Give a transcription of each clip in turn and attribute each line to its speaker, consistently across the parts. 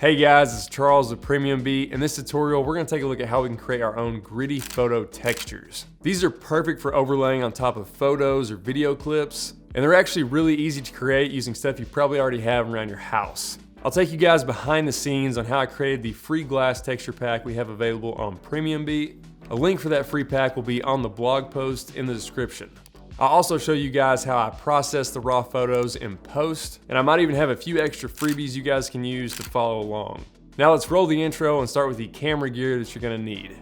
Speaker 1: Hey guys, it's Charles with PremiumBeat. In this tutorial, we're gonna take a look at how we can create our own gritty photo textures. These are perfect for overlaying on top of photos or video clips, and they're actually really easy to create using stuff you probably already have around your house. I'll take you guys behind the scenes on how I created the free glass texture pack we have available on PremiumBeat. A link for that free pack will be on the blog post in the description. I'll also show you guys how I process the raw photos in post, and I might even have a few extra freebies you guys can use to follow along. Now let's roll the intro and start with the camera gear that you're gonna need.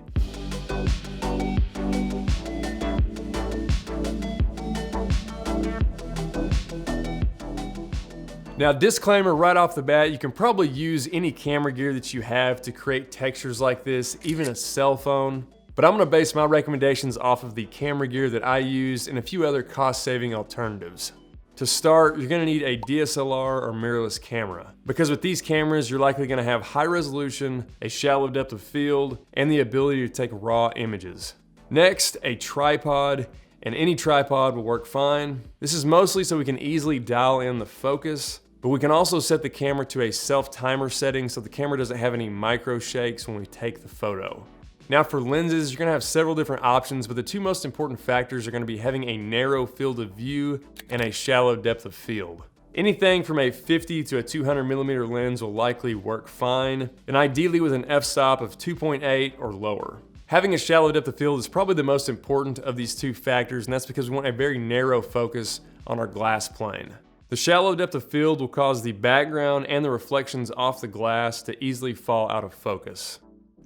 Speaker 1: Now, disclaimer right off the bat, you can probably use any camera gear that you have to create textures like this, even a cell phone. But I'm gonna base my recommendations off of the camera gear that I use and a few other cost-saving alternatives. To start, you're gonna need a DSLR or mirrorless camera, because with these cameras, you're likely gonna have high resolution, a shallow depth of field, and the ability to take raw images. Next, a tripod, and any tripod will work fine. This is mostly so we can easily dial in the focus, but we can also set the camera to a self-timer setting so the camera doesn't have any micro shakes when we take the photo. Now for lenses, you're gonna have several different options, but the two most important factors are gonna be having a narrow field of view and a shallow depth of field. Anything from a 50 to a 200mm lens will likely work fine, and ideally with an f-stop of 2.8 or lower. Having a shallow depth of field is probably the most important of these two factors, and that's because we want a very narrow focus on our glass plane. The shallow depth of field will cause the background and the reflections off the glass to easily fall out of focus.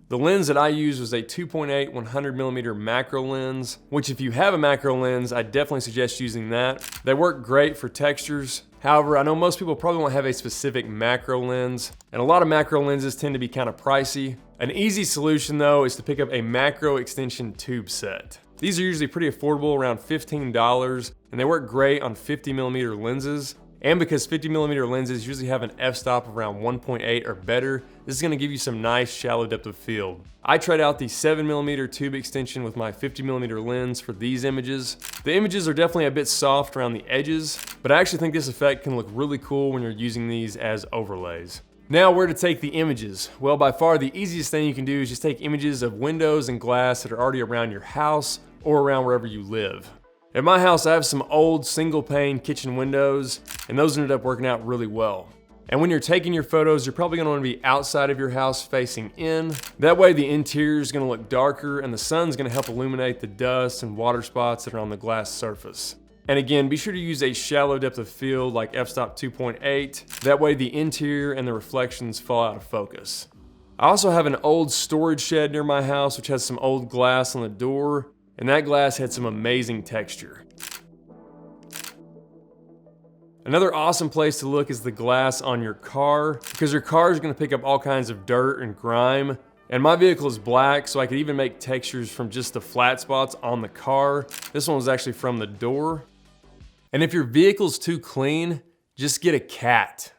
Speaker 1: The lens that I used was a 2.8 100mm macro lens, which if you have a macro lens, I definitely suggest using that. They work great for textures. However, I know most people probably won't have a specific macro lens, and a lot of macro lenses tend to be kind of pricey. An easy solution though is to pick up a macro extension tube set. These are usually pretty affordable, around $15, and they work great on 50mm lenses. And because 50mm lenses usually have an f-stop around 1.8 or better, this is gonna give you some nice shallow depth of field. I tried out the 7mm tube extension with my 50mm lens for these images. The images are definitely a bit soft around the edges, but I actually think this effect can look really cool when you're using these as overlays. Now, where to take the images? Well, by far the easiest thing you can do is just take images of windows and glass that are already around your house or around wherever you live. At my house, I have some old single pane kitchen windows, and those ended up working out really well. And when you're taking your photos, you're probably gonna wanna be outside of your house facing in. That way the interior is gonna look darker and the sun's gonna help illuminate the dust and water spots that are on the glass surface. And again, be sure to use a shallow depth of field like f-stop 2.8. That way the interior and the reflections fall out of focus. I also have an old storage shed near my house which has some old glass on the door, and that glass had some amazing texture. Another awesome place to look is the glass on your car, because your car is going to pick up all kinds of dirt and grime. And my vehicle is black, so I could even make textures from just the flat spots on the car. This one was actually from the door. And if your vehicle's too clean, just get a cat.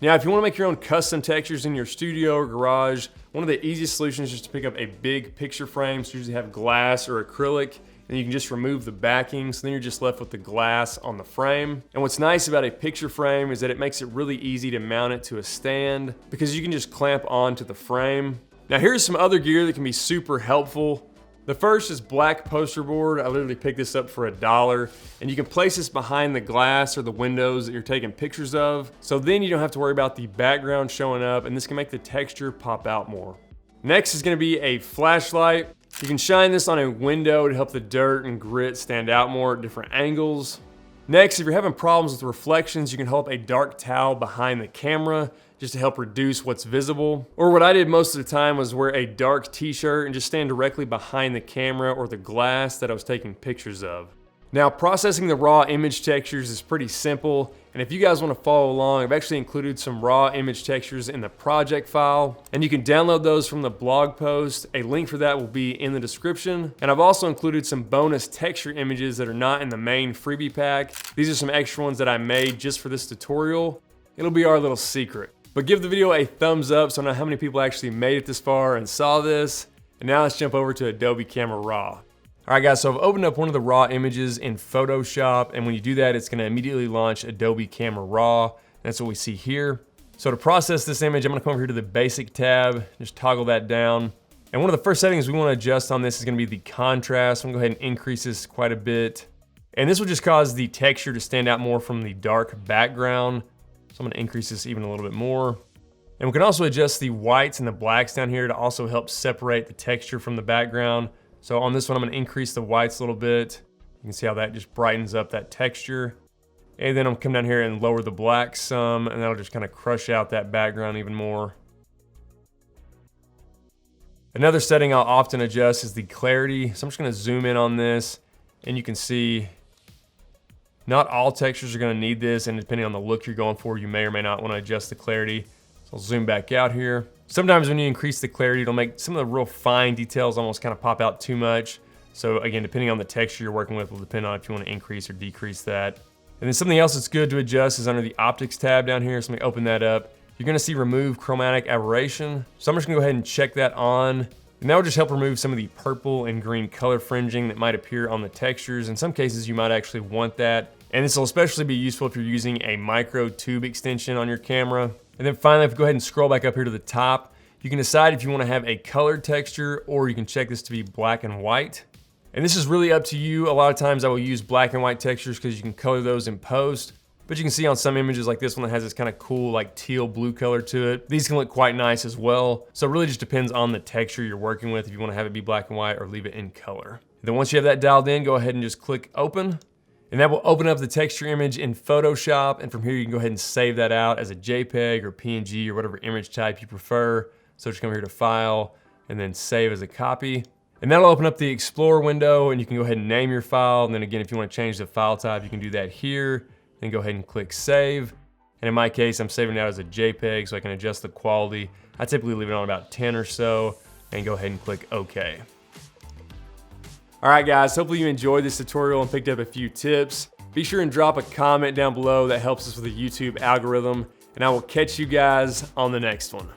Speaker 1: Now, if you want to make your own custom textures in your studio or garage, one of the easiest solutions is just to pick up a big picture frame. So you usually have glass or acrylic, and you can just remove the backing, so then you're just left with the glass on the frame. And what's nice about a picture frame is that it makes it really easy to mount it to a stand, because you can just clamp onto the frame. Now here's some other gear that can be super helpful. The first is black poster board. I literally picked this up for $1, and you can place this behind the glass or the windows that you're taking pictures of. So then you don't have to worry about the background showing up, and this can make the texture pop out more. Next is gonna be a flashlight. You can shine this on a window to help the dirt and grit stand out more at different angles. Next, if you're having problems with reflections, you can hold up a dark towel behind the camera just to help reduce what's visible. Or what I did most of the time was wear a dark t-shirt and just stand directly behind the camera or the glass that I was taking pictures of. Now, processing the raw image textures is pretty simple, and if you guys want to follow along, I've actually included some raw image textures in the project file, and you can download those from the blog post. A link for that will be in the description. And I've also included some bonus texture images that are not in the main freebie pack. These are some extra ones that I made just for this tutorial. It'll be our little secret. But give the video a thumbs up so I know how many people actually made it this far and saw this. And now let's jump over to Adobe Camera Raw. All right guys, so I've opened up one of the raw images in Photoshop, and when you do that, it's gonna immediately launch Adobe Camera Raw. That's what we see here. So to process this image, I'm gonna come over here to the Basic tab, just toggle that down. And one of the first settings we wanna adjust on this is gonna be the contrast. I'm gonna go ahead and increase this quite a bit. And this will just cause the texture to stand out more from the dark background. So I'm gonna increase this even a little bit more. And we can also adjust the whites and the blacks down here to also help separate the texture from the background. So on this one, I'm gonna increase the whites a little bit. You can see how that just brightens up that texture. And then I'm gonna come down here and lower the blacks some, and that'll just kind of crush out that background even more. Another setting I'll often adjust is the clarity. So I'm just gonna zoom in on this, and you can see not all textures are gonna need this, and depending on the look you're going for, you may or may not wanna adjust the clarity. So I'll zoom back out here. Sometimes when you increase the clarity, it'll make some of the real fine details almost kind of pop out too much. So again, depending on the texture you're working with will depend on if you want to increase or decrease that. And then something else that's good to adjust is under the Optics tab down here. So let me open that up. You're gonna see Remove Chromatic Aberration. So I'm just gonna go ahead and check that on. And that will just help remove some of the purple and green color fringing that might appear on the textures. In some cases, you might actually want that. And this will especially be useful if you're using a micro tube extension on your camera. And then finally, if you go ahead and scroll back up here to the top, you can decide if you want to have a colored texture, or you can check this to be black and white. And this is really up to you. A lot of times I will use black and white textures because you can color those in post. But you can see on some images like this one that has this kind of cool like teal blue color to it. These can look quite nice as well. So it really just depends on the texture you're working with if you want to have it be black and white or leave it in color. And then once you have that dialed in, go ahead and just click open. And that will open up the texture image in Photoshop, and from here you can go ahead and save that out as a JPEG or PNG or whatever image type you prefer. So just come here to File, and then Save as a copy. And that'll open up the Explorer window, and you can go ahead and name your file. And then again, if you want to change the file type, you can do that here. Then go ahead and click Save. And in my case, I'm saving it out as a JPEG so I can adjust the quality. I typically leave it on about 10 or so, and go ahead and click OK. All right guys, hopefully you enjoyed this tutorial and picked up a few tips. Be sure and drop a comment down below. That helps us with the YouTube algorithm. And I will catch you guys on the next one.